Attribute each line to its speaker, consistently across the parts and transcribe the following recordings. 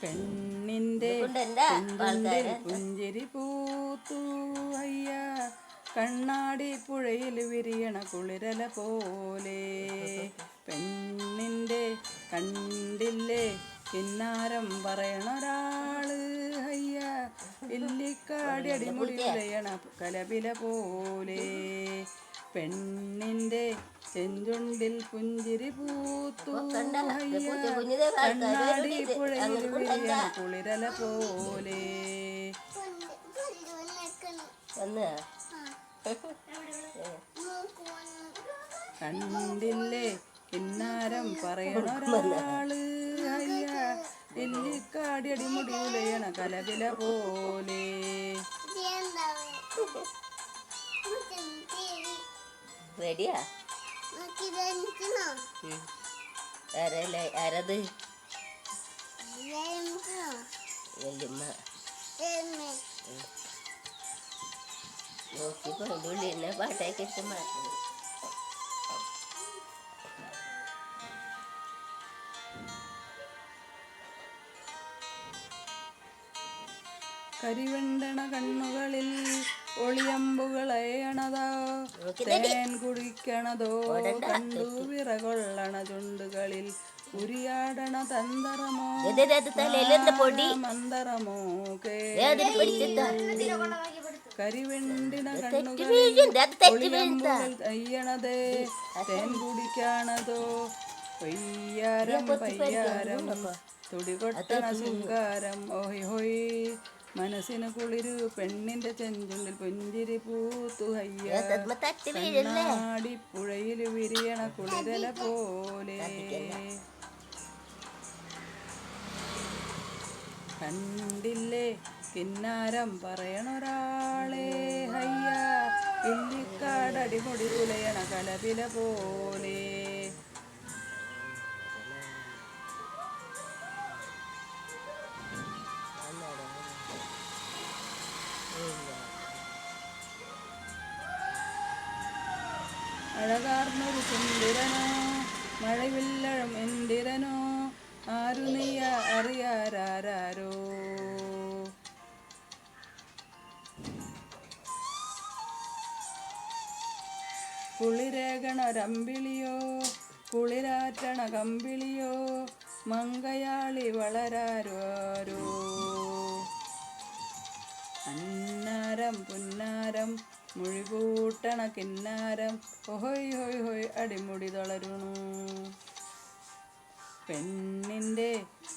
Speaker 1: പെണ്ണിന്റെ പുഞ്ചിരി പൂത്തു അയ്യ, കണ്ണാടി പുഴയിൽ വിരിയണ കുളിരല പോലെ. പെണ്ണിന്റെ കണ്ടില്ലേ കിന്നാരം പറയണൊരാള് അയ്യ, ഇല്ലിക്കാടി അടിമുടി ഉലയണ കലപില പോലെ. പെണ്ണിന്റെ ചെഞ്ചുണ്ടിൽ പുഞ്ചിരി പൂത്തു അയ്യ, കണ്ണാടി പുഴയിൽ വിരിയണ കുളിരല പോലെ. കണ്ടില്ലേ കിന്നാരം പറയണൊരാള് അയ്യ, ഇല്ലിക്കാടി അടിമുടി ഉലയണ കലപില പോലെ.
Speaker 2: റെഡിയാ? ആരത്? വല്യമ്മ നോക്കിപ്പോ ഉള്ളി എന്നെ പാട്ടേക്ക് ഇഷ്ടമാക്കി.
Speaker 1: കരിവെണ്ടണ കണ്ണുകളിൽ ഒളിയമ്പുകളയണതോ, തേൻ കുടിക്കണതോ കണ്ടു വിറകൊള്ളണ ചുണ്ടുകളിൽ ഉരിയാടണ തന്തറമോ മന്ദറമോ കരിവെണ്ടിന കണ്ണുകളിൽ ഒളിയമ്പുകൾ അയ്യണതേ, തേൻ കുടിക്കണതോ പയ്യാരം പയ്യാരം തുടികൊട്ടണ ശൃംഗാരം. ഓഹി ഹൊയ് മനസ്സിന് കുളിരു പെണ്ണിന്റെ ചെഞ്ചുണ്ടിൽ പുഞ്ചിരി പൂത്തു അയ്യ, കണ്ണാടി പുഴയിൽ വിരിയണ കുളിരല പോലെ. കണ്ടില്ലേ കിന്നാരം പറയണൊരാളെ അയ്യ, ഇല്ലിക്കാടടിമുടി തുലയണ കലപില പോലെ. അഴകാർന്നൊരു സുന്ദരനോ മഴവില്ലഴും എന്തിരനോ, ആരു നീയ അറിയാരാരോ. കുളിരേകണൊരമ്പിളിയോ കുളിരാറ്റണ കമ്പിളിയോ, മങ്കയാളി വളരാരോ. അന്നാരം പുന്നാരം മുഴികൂട്ടണ കിന്നാരം, ഹൊയ് ഹൊയ് ഹൊയ് അടിമുടി തളരുണു. പെണ്ണിന്റെ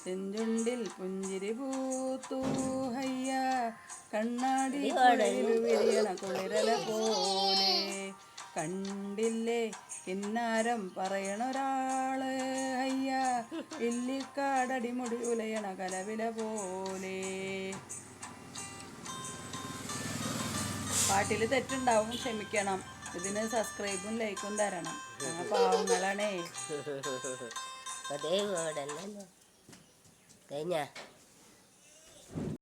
Speaker 1: ചെഞ്ചുണ്ടിൽ പുഞ്ചിരി പൂത്തു അയ്യ, കണ്ണാടി പുഴയിൽ വിരിയണ കുളിരല പോലെ. കണ്ടില്ലേ കിന്നാരം പറയണൊരാള് അയ്യ, ഇല്ലിക്കാടടിമുടി ഉലയണ കലപില പോലെ. പാട്ടിൽ തെറ്റുണ്ടാവും, ക്ഷമിക്കണം. ഇതിന് സബ്സ്ക്രൈബും ലൈക്കും തരണം. ഞങ്ങൾ പാവങ്ങളാണേ.
Speaker 2: അതേ വീടല്ലേ കഴിഞ്ഞ